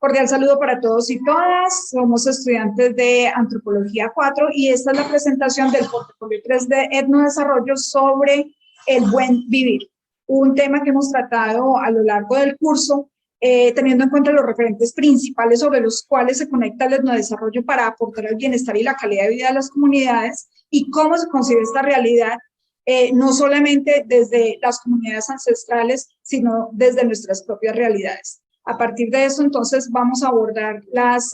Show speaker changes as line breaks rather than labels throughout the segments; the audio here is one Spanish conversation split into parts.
Cordial saludo para todos y todas. Somos estudiantes de Antropología 4 y esta es la presentación del portafolio 3 de Etnodesarrollo sobre el buen vivir. Un tema que hemos tratado a lo largo del curso, teniendo en cuenta los referentes principales sobre los cuales se conecta el etnodesarrollo para aportar el bienestar y la calidad de vida de las comunidades y cómo se concibe esta realidad, no solamente desde las comunidades ancestrales, sino desde nuestras propias realidades. A partir de eso, entonces, vamos a abordar las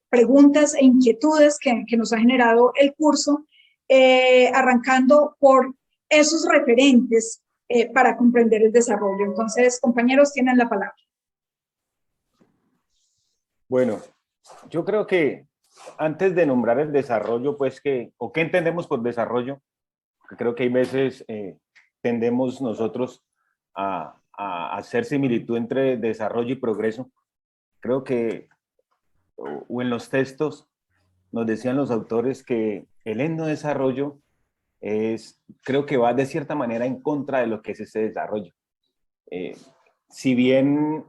preguntas e inquietudes que nos ha generado el curso, arrancando por esos referentes para comprender el desarrollo. Entonces, compañeros, tienen la palabra.
Bueno, yo creo que antes de nombrar el desarrollo, pues, ¿qué entendemos por desarrollo? Porque creo que hay veces tendemos nosotros a hacer similitud entre desarrollo y progreso. Creo que, o en los textos, nos decían los autores que el etnodesarrollo creo que va de cierta manera en contra de lo que es ese desarrollo. Si bien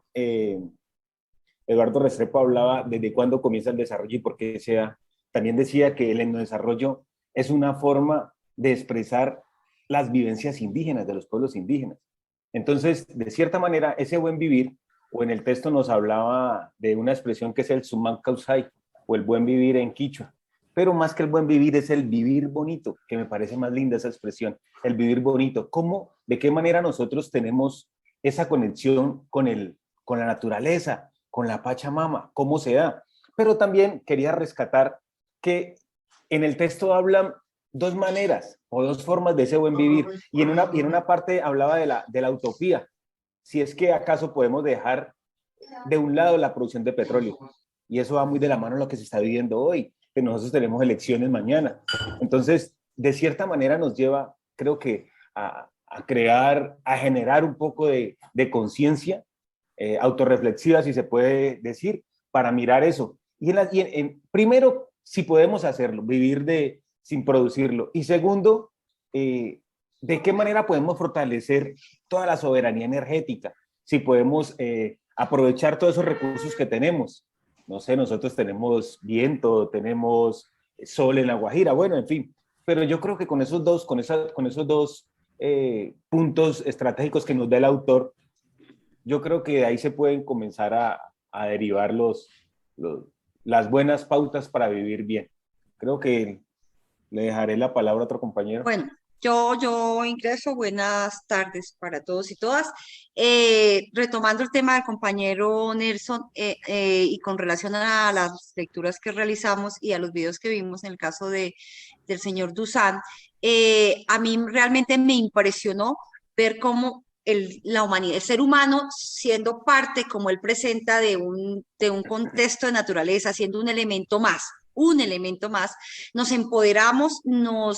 Eduardo Restrepo hablaba desde cuándo comienza el desarrollo y por qué sea, también decía que el etnodesarrollo es una forma de expresar las vivencias indígenas de los pueblos indígenas. Entonces, de cierta manera, ese buen vivir, o en el texto nos hablaba de una expresión que es el Suman Causay, o el buen vivir en quichua, pero más que el buen vivir es el vivir bonito, que me parece más linda esa expresión, el vivir bonito. ¿Cómo, de qué manera nosotros tenemos esa conexión con la naturaleza, con la Pachamama? ¿Cómo se da? Pero también quería rescatar que en el texto hablan dos maneras o dos formas de ese buen vivir, y en una parte hablaba de la utopía, si es que acaso podemos dejar de un lado la producción de petróleo, y eso va muy de la mano a lo que se está viviendo hoy, que nosotros tenemos elecciones mañana. Entonces, de cierta manera nos lleva, creo que, a crear, a generar un poco de conciencia autorreflexiva, si se puede decir, para mirar eso. Primero, si podemos hacerlo, vivir sin producirlo. Y segundo, ¿de qué manera podemos fortalecer toda la soberanía energética? Si podemos aprovechar todos esos recursos que tenemos. No sé, nosotros tenemos viento, tenemos sol en La Guajira, bueno, en fin. Pero yo creo que con esos dos puntos estratégicos que nos da el autor, yo creo que de ahí se pueden comenzar a derivar las buenas pautas para vivir bien. Creo que le dejaré la palabra a otro compañero.
Bueno, yo ingreso. Buenas tardes para todos y todas. Retomando el tema del compañero Nelson y con relación a las lecturas que realizamos y a los videos que vimos en el caso del señor Dusan, a mí realmente me impresionó ver cómo la humanidad, el ser humano, siendo parte, como él presenta, de un contexto de naturaleza, siendo un elemento más, nos empoderamos,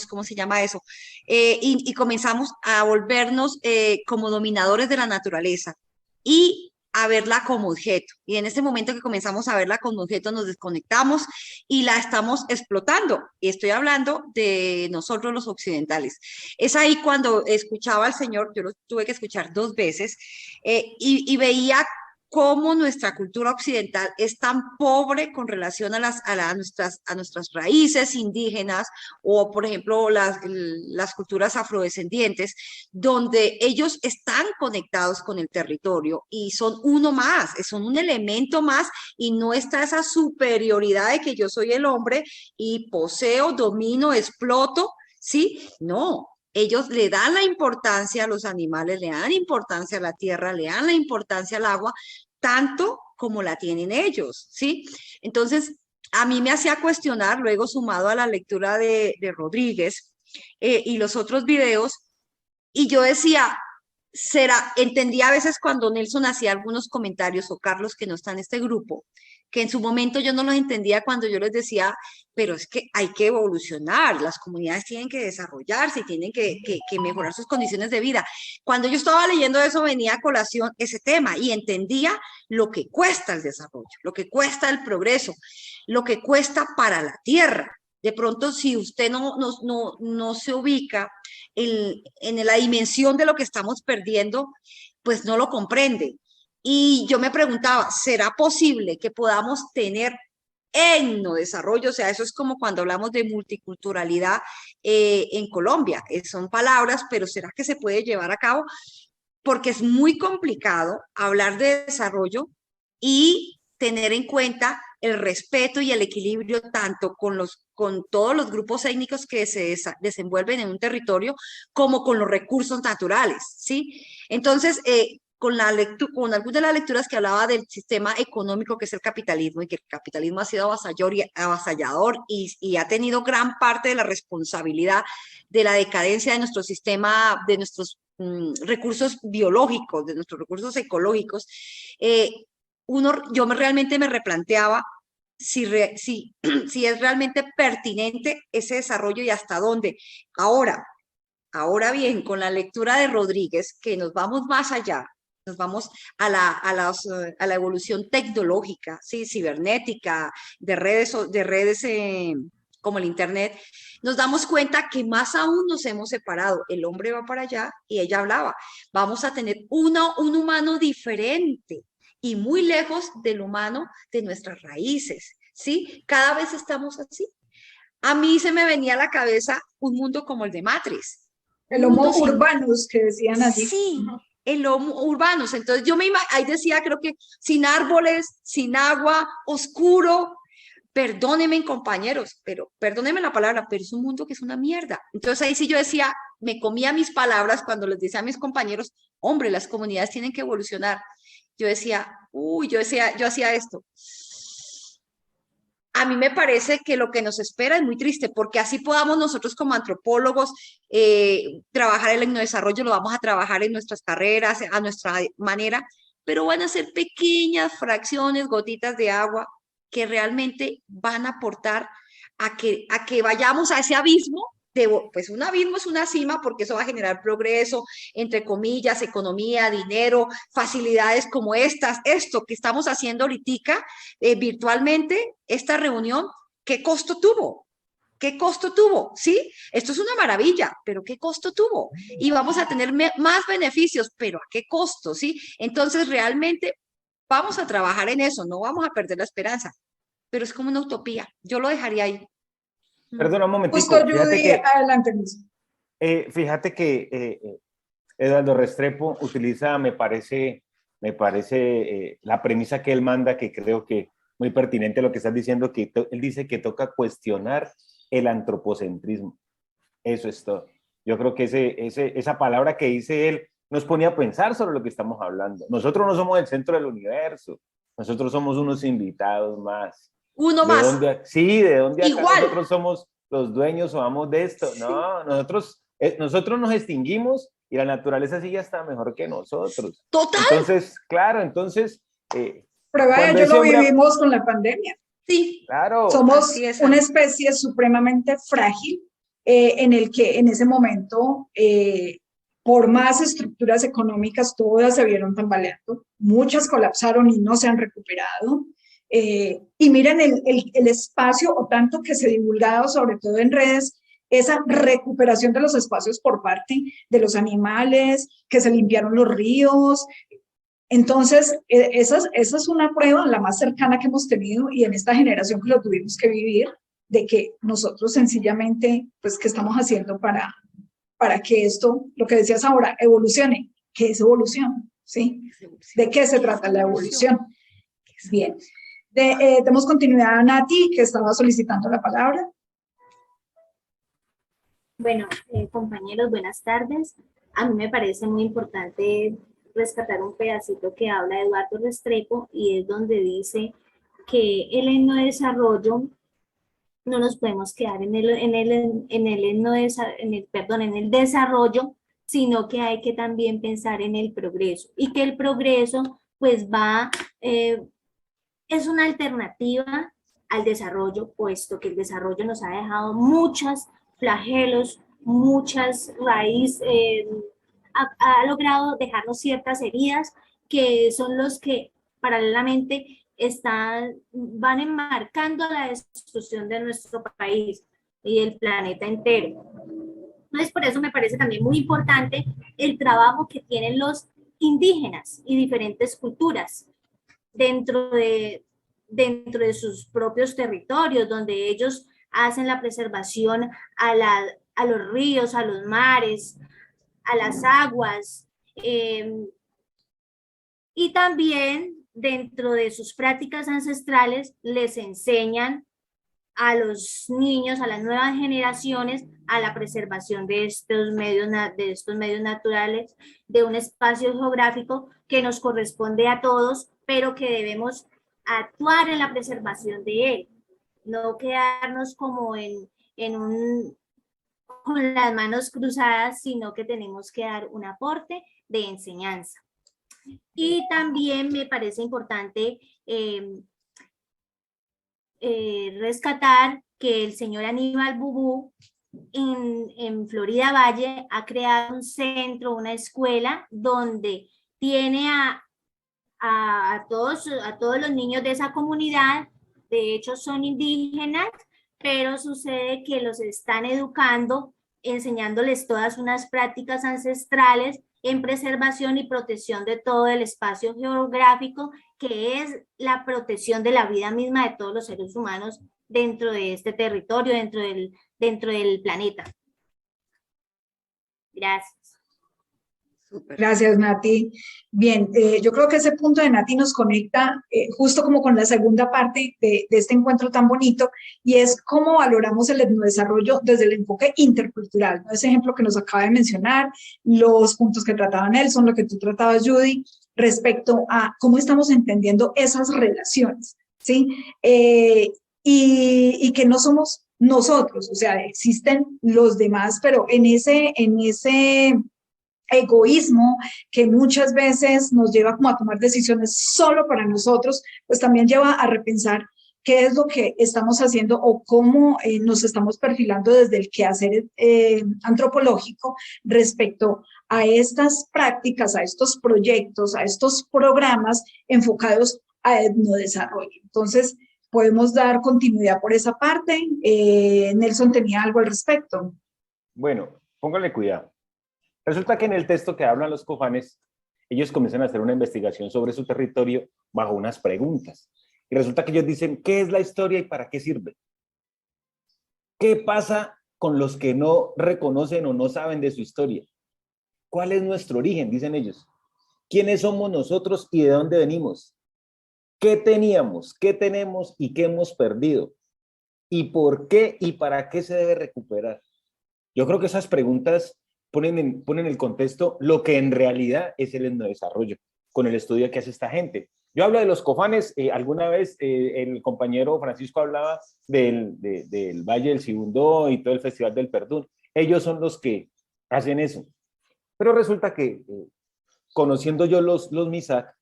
¿cómo se llama eso? Y comenzamos a volvernos como dominadores de la naturaleza y a verla como objeto. Y en este momento que comenzamos a verla como objeto, nos desconectamos y la estamos explotando. Y estoy hablando de nosotros los occidentales. Es ahí cuando escuchaba al Señor, yo lo tuve que escuchar 2 veces, y veía cómo nuestra cultura occidental es tan pobre con relación a nuestras raíces indígenas, o por ejemplo las culturas afrodescendientes, donde ellos están conectados con el territorio y son uno más, son un elemento más, y no está esa superioridad de que yo soy el hombre y poseo, domino, exploto, ¿sí? No. Ellos le dan la importancia a los animales, le dan importancia a la tierra, le dan la importancia al agua, tanto como la tienen ellos, ¿sí? Entonces, a mí me hacía cuestionar, luego sumado a la lectura de Rodríguez y los otros videos, y yo decía, entendía a veces cuando Nelson hacía algunos comentarios, o Carlos, que no está en este grupo, que en su momento yo no los entendía cuando yo les decía, pero es que hay que evolucionar, las comunidades tienen que desarrollarse y tienen que mejorar sus condiciones de vida. Cuando yo estaba leyendo eso, venía a colación ese tema y entendía lo que cuesta el desarrollo, lo que cuesta el progreso, lo que cuesta para la tierra. De pronto, si usted no se ubica en la dimensión de lo que estamos perdiendo, pues no lo comprende. Y yo me preguntaba, ¿será posible que podamos tener etnodesarrollo? O sea, eso es como cuando hablamos de multiculturalidad en Colombia. Son palabras, pero ¿será que se puede llevar a cabo? Porque es muy complicado hablar de desarrollo y tener en cuenta el respeto y el equilibrio tanto con todos los grupos étnicos que se desenvuelven en un territorio como con los recursos naturales, ¿sí? Entonces, con algunas de las lecturas que hablaba del sistema económico que es el capitalismo y que el capitalismo ha sido avasallador y ha tenido gran parte de la responsabilidad de la decadencia de nuestro sistema, de nuestros recursos biológicos, de nuestros recursos ecológicos, yo realmente me replanteaba si es realmente pertinente ese desarrollo y hasta dónde. Ahora bien, con la lectura de Rodríguez, que nos vamos más allá, nos vamos a la evolución tecnológica, ¿sí? Cibernética, de redes como el Internet, nos damos cuenta que más aún nos hemos separado. El hombre va para allá y ella hablaba, vamos a tener un humano diferente y muy lejos del humano de nuestras raíces, ¿sí? Cada vez estamos así. A mí se me venía a la cabeza un mundo como el de Matrix.
El homo urbanus que decían allí.
Sí, el homo urbanos. Entonces yo ahí decía, creo que sin árboles, sin agua, oscuro. Perdónenme, compañeros, pero perdónenme la palabra, pero es un mundo que es una mierda. Entonces ahí sí yo decía, me comía mis palabras cuando les decía a mis compañeros, hombre, las comunidades tienen que evolucionar. Yo decía, yo hacía esto. A mí me parece que lo que nos espera es muy triste, porque así podamos nosotros como antropólogos trabajar el etnodesarrollo, lo vamos a trabajar en nuestras carreras, a nuestra manera, pero van a ser pequeñas fracciones, gotitas de agua que realmente van a aportar a que vayamos a ese abismo. Pues un abismo es una cima porque eso va a generar progreso, entre comillas, economía, dinero, facilidades como esto que estamos haciendo ahorita virtualmente, esta reunión, ¿qué costo tuvo? ¿Qué costo tuvo? ¿Sí? Esto es una maravilla, pero ¿qué costo tuvo? Y vamos a tener más beneficios, pero ¿a qué costo? ¿Sí? Entonces, realmente vamos a trabajar en eso, no vamos a perder la esperanza, pero es como una utopía. Yo lo dejaría ahí.
Perdona un
Justo,
momentico,
Judy, adelante, Luis.
fíjate que Eduardo Restrepo utiliza, me parece la premisa que él manda, que creo que muy pertinente lo que estás diciendo, que él dice que toca cuestionar el antropocentrismo. Eso es todo. Yo creo que esa palabra que dice él nos pone a pensar sobre lo que estamos hablando. Nosotros no somos el centro del universo, nosotros somos unos invitados más.
Uno
¿De
más,
dónde? Sí, ¿de dónde acá
igual.
nosotros somos los dueños o vamos de esto?
Sí.
No, nosotros nos extinguimos y la naturaleza sí ya está mejor que nosotros.
Total.
Entonces, claro,
Prueba de ello lo vivimos con la pandemia.
Sí,
claro.
Somos una especie supremamente frágil en el que en ese momento, por más estructuras económicas, todas se vieron tambaleando, muchas colapsaron y no se han recuperado. Y miren el espacio o tanto que se ha divulgado, sobre todo en redes, esa recuperación de los espacios por parte de los animales, que se limpiaron los ríos. Entonces, esa es una prueba, la más cercana que hemos tenido y en esta generación que lo tuvimos que vivir, de que nosotros sencillamente, pues, ¿qué estamos haciendo para que esto, lo que decías ahora, evolucione? ¿Qué es evolución? ¿Sí? ¿De qué se trata la evolución? Bien. Demos continuidad a Nati, que estaba solicitando la palabra.
Bueno, compañeros, buenas tardes. A mí me parece muy importante rescatar un pedacito que habla Eduardo Restrepo y es donde dice que el etnodesarrollo no nos podemos quedar en el desarrollo, sino que hay que también pensar en el progreso y que el progreso pues es una alternativa al desarrollo, puesto que el desarrollo nos ha dejado muchos flagelos, muchas raíces, ha logrado dejarnos ciertas heridas que son los que paralelamente van enmarcando la destrucción de nuestro país y del planeta entero. Entonces, por eso me parece también muy importante el trabajo que tienen los indígenas y diferentes culturas dentro de sus propios territorios, donde ellos hacen la preservación a los ríos, a los mares, a las aguas, y también dentro de sus prácticas ancestrales les enseñan a los niños, a las nuevas generaciones, a la preservación de estos medios naturales, de un espacio geográfico que nos corresponde a todos, pero que debemos actuar en la preservación de él, no quedarnos como con las manos cruzadas, sino que tenemos que dar un aporte de enseñanza. Y también me parece importante rescatar que el señor Aníbal Bubú en Florida Valle ha creado un centro, una escuela donde tiene a todos los niños de esa comunidad. De hecho son indígenas, pero sucede que los están educando, enseñándoles todas unas prácticas ancestrales en preservación y protección de todo el espacio geográfico, que es la protección de la vida misma de todos los seres humanos dentro de este territorio, dentro del planeta. Gracias.
Súper.
Gracias, Nati. Bien, yo creo que ese punto de Nati nos conecta justo como con la segunda parte de este encuentro tan bonito, y es cómo valoramos el etnodesarrollo desde el enfoque intercultural, ¿no? Ese ejemplo que nos acaba de mencionar, los puntos que trataba Nelson, lo que tú tratabas, Judy, respecto a cómo estamos entendiendo esas relaciones, ¿sí? Y que no somos nosotros, o sea, existen los demás, pero en ese egoísmo que muchas veces nos lleva como a tomar decisiones solo para nosotros, pues también lleva a repensar qué es lo que estamos haciendo o cómo nos estamos perfilando desde el quehacer antropológico respecto a estas prácticas, a estos proyectos, a estos programas enfocados a etnodesarrollo. Entonces, podemos dar continuidad por esa parte. Nelson tenía algo al respecto.
Bueno, póngale cuidado. Resulta que en el texto que hablan los cofanes, ellos comienzan a hacer una investigación sobre su territorio bajo unas preguntas. Y resulta que ellos dicen, ¿qué es la historia y para qué sirve? ¿Qué pasa con los que no reconocen o no saben de su historia? ¿Cuál es nuestro origen? Dicen ellos. ¿Quiénes somos nosotros y de dónde venimos? ¿Qué teníamos, qué tenemos y qué hemos perdido? ¿Y por qué y para qué se debe recuperar? Yo creo que esas preguntas ponen en el contexto lo que en realidad es el etnodesarrollo, con el estudio que hace esta gente. Yo hablo de los cofanes, alguna vez el compañero Francisco hablaba del Valle del Sibundoy y todo el Festival del Perdún. Ellos son los que hacen eso. Pero resulta que, conociendo yo los Misak,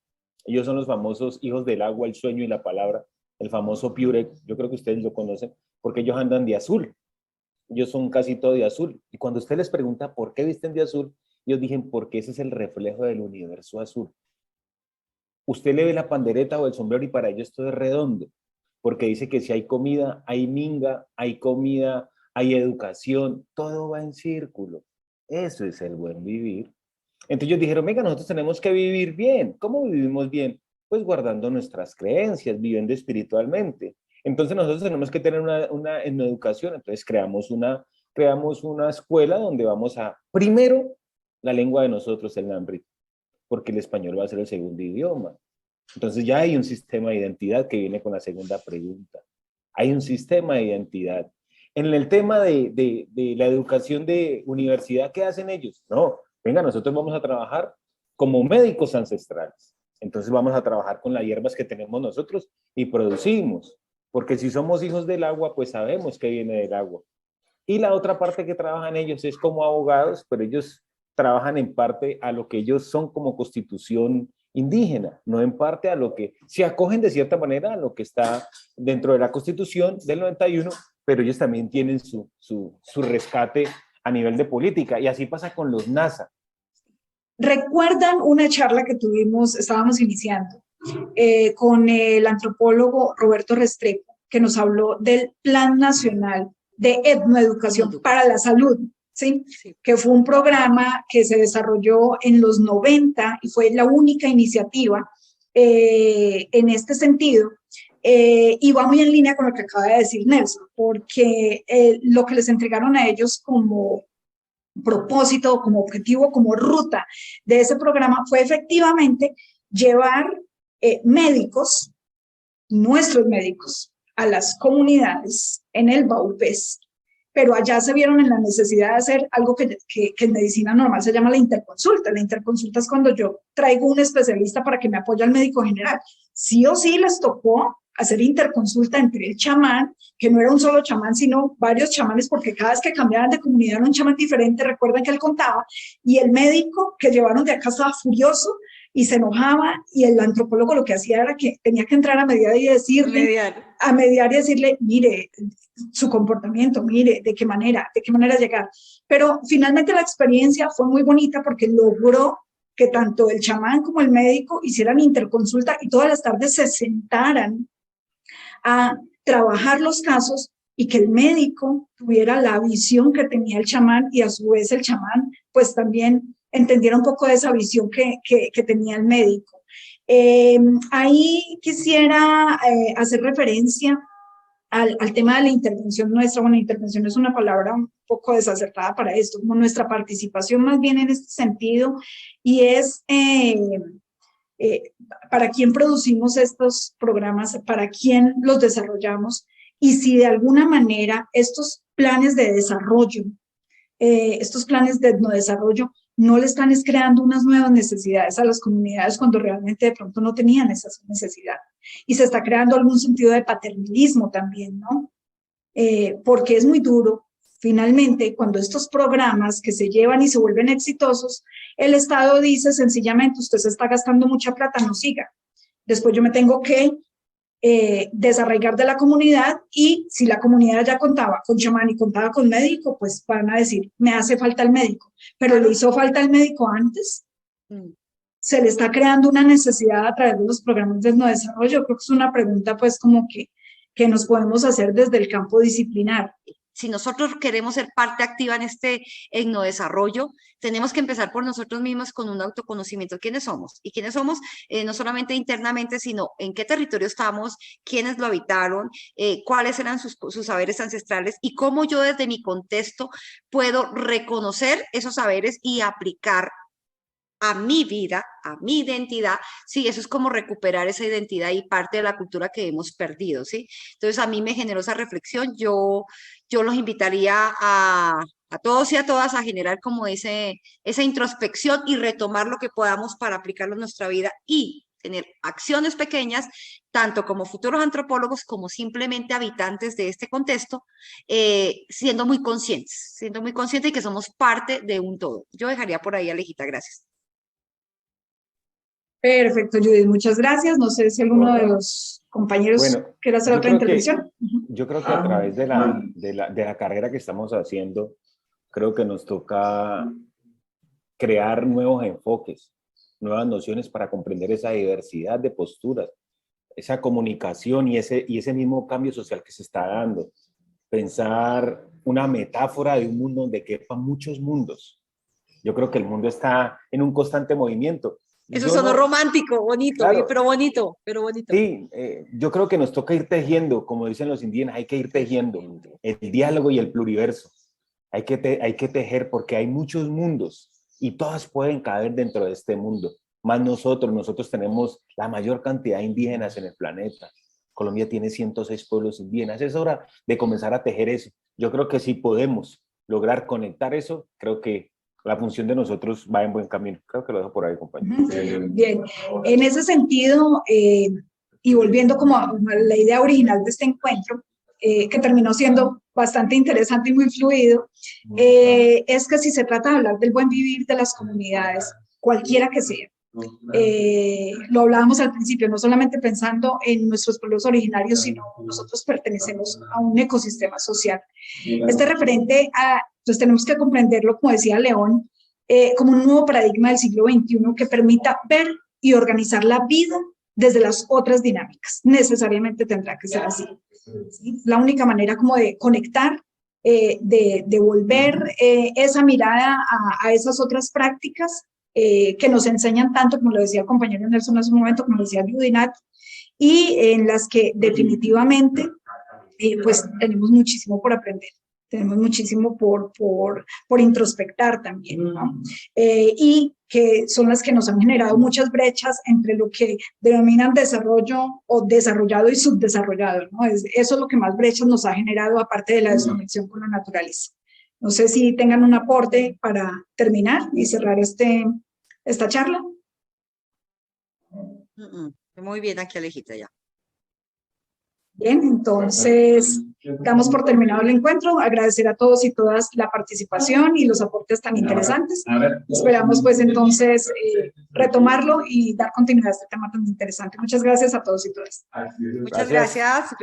ellos son los famosos hijos del agua, el sueño y la palabra, el famoso Piurek, yo creo que ustedes lo conocen, porque ellos andan de azul. Ellos son casi todo de azul. Y cuando usted les pregunta por qué visten de azul, ellos dicen porque ese es el reflejo del universo azul. Usted le ve la pandereta o el sombrero y para ellos todo es redondo, porque dice que si hay comida, hay minga, hay comida, hay educación, todo va en círculo. Eso es el buen vivir. Entonces ellos dijeron, venga, nosotros tenemos que vivir bien. ¿Cómo vivimos bien? Pues guardando nuestras creencias, viviendo espiritualmente. Entonces nosotros tenemos que tener una educación, entonces creamos una escuela donde vamos a, primero, la lengua de nosotros, el námbri, porque el español va a ser el segundo idioma. Entonces ya hay un sistema de identidad que viene con la segunda pregunta. Hay un sistema de identidad. En el tema de la educación de universidad, ¿qué hacen ellos? No, venga, nosotros vamos a trabajar como médicos ancestrales. Entonces vamos a trabajar con las hierbas que tenemos nosotros y producimos. Porque si somos hijos del agua, pues sabemos que viene del agua. Y la otra parte que trabajan ellos es como abogados, pero ellos trabajan en parte a lo que ellos son como constitución indígena, no en parte a lo que se acogen de cierta manera a lo que está dentro de la Constitución del 91, pero ellos también tienen su rescate a nivel de política. Y así pasa con los NASA.
¿Recuerdan una charla que tuvimos, estábamos iniciando, con el antropólogo Roberto Restrepo, que nos habló del Plan Nacional de Etnoeducación para la Salud? ¿sí?
Sí.
Que fue un programa que se desarrolló en los 90 y fue la única iniciativa en este sentido. Y va muy en línea con lo que acaba de decir Nelson, porque lo que les entregaron a ellos como propósito, como objetivo, como ruta de ese programa fue efectivamente llevar médicos, nuestros médicos, a las comunidades en el Baupés, pero allá se vieron en la necesidad de hacer algo que en medicina normal se llama la interconsulta. La interconsulta es cuando yo traigo un especialista para que me apoye al médico general. Sí o sí les tocó hacer interconsulta entre el chamán, que no era un solo chamán, sino varios chamanes, porque cada vez que cambiaban de comunidad era un chamán diferente, recuerden que él contaba, y el médico que llevaron de acá estaba furioso y se enojaba, y el antropólogo lo que hacía era que tenía que entrar a mediar y decirle, a mediar y decirle, mire, su comportamiento, mire, de qué manera llegar. Pero finalmente la experiencia fue muy bonita porque logró que tanto el chamán como el médico hicieran interconsulta y todas las tardes se sentaran a trabajar los casos y que el médico tuviera la visión que tenía el chamán y a su vez el chamán pues también entendiera un poco de esa visión que tenía el médico. Ahí quisiera hacer referencia al tema de la intervención nuestra. Bueno, intervención es una palabra un poco desacertada para esto, como nuestra participación más bien en este sentido, y es para quién producimos estos programas, para quién los desarrollamos, y si de alguna manera estos planes de desarrollo, estos planes de etnodesarrollo, no le están creando unas nuevas necesidades a las comunidades cuando realmente de pronto no tenían esa necesidad. Y se está creando algún sentido de paternalismo también, ¿no? Porque es muy duro, finalmente, cuando estos programas que se llevan y se vuelven exitosos, el Estado dice sencillamente, usted se está gastando mucha plata, no siga. Después yo me tengo que desarraigar de la comunidad, y si la comunidad ya contaba con chamán y contaba con médico, pues van a decir, me hace falta el médico, pero le hizo falta el médico antes. Se le está creando una necesidad a través de los programas de etnodesarrollo. Creo que es una pregunta pues como que nos podemos hacer desde el campo disciplinar.
Si nosotros queremos ser parte activa en este etnodesarrollo, tenemos que empezar por nosotros mismos con un autoconocimiento. ¿Quiénes somos? Y quiénes somos no solamente internamente, sino en qué territorio estamos, quiénes lo habitaron, cuáles eran sus saberes ancestrales y cómo yo desde mi contexto puedo reconocer esos saberes y aplicar a mi vida, a mi identidad. Sí, eso es como recuperar esa identidad y parte de la cultura que hemos perdido, ¿sí? Entonces a mí me generó esa reflexión. Yo los invitaría a todos y a todas a generar como esa introspección y retomar lo que podamos para aplicarlo en nuestra vida y tener acciones pequeñas, tanto como futuros antropólogos como simplemente habitantes de este contexto, siendo muy conscientes y que somos parte de un todo. Yo dejaría por ahí, Alejita, gracias.
Perfecto, Judith, muchas gracias. No sé si alguno de los compañeros quiere hacer otra intervención.
Yo creo que a través de la carrera que estamos haciendo, creo que nos toca crear nuevos enfoques, nuevas nociones para comprender esa diversidad de posturas, esa comunicación y ese mismo cambio social que se está dando. Pensar una metáfora de un mundo donde quepan muchos mundos. Yo creo que el mundo está en un constante movimiento.
Eso sonó romántico, bonito, claro, pero bonito.
Sí, yo creo que nos toca ir tejiendo, como dicen los indígenas, hay que ir tejiendo el diálogo y el pluriverso. Hay que tejer porque hay muchos mundos y todas pueden caber dentro de este mundo. Más nosotros tenemos la mayor cantidad de indígenas en el planeta. Colombia tiene 106 pueblos indígenas. Es hora de comenzar a tejer eso. Yo creo que si podemos lograr conectar eso, creo que la función de nosotros va en buen camino. Creo que lo dejo por ahí, compañero.
Bien, en ese sentido, y volviendo como a la idea original de este encuentro, que terminó siendo bastante interesante y muy fluido, es que si se trata de hablar del buen vivir de las comunidades, cualquiera que sea, lo hablábamos al principio, no solamente pensando en nuestros pueblos originarios, sino nosotros pertenecemos a un ecosistema social. Este referente a, pues tenemos que comprenderlo, como decía León, como un nuevo paradigma del siglo XXI que permita ver y organizar la vida desde las otras dinámicas. Necesariamente tendrá que ser así, ¿sí? La única manera como de conectar de volver esa mirada a esas otras prácticas que nos enseñan tanto, como lo decía el compañero Nelson hace un momento, como lo decía Judinat, y en las que definitivamente pues tenemos muchísimo por aprender. Tenemos muchísimo por introspectar también, ¿no? Y que son las que nos han generado muchas brechas entre lo que denominan desarrollo o desarrollado y subdesarrollado, ¿no? Eso es lo que más brechas nos ha generado, aparte de la desconexión con la naturaleza. No sé si tengan un aporte para terminar y cerrar esta charla.
Muy bien, aquí Alejita ya.
Bien, entonces damos por terminado el encuentro. Agradecer a todos y todas la participación y los aportes tan interesantes. Esperamos pues entonces retomarlo y dar continuidad a este tema tan interesante. Muchas gracias a todos y todas.
Muchas gracias.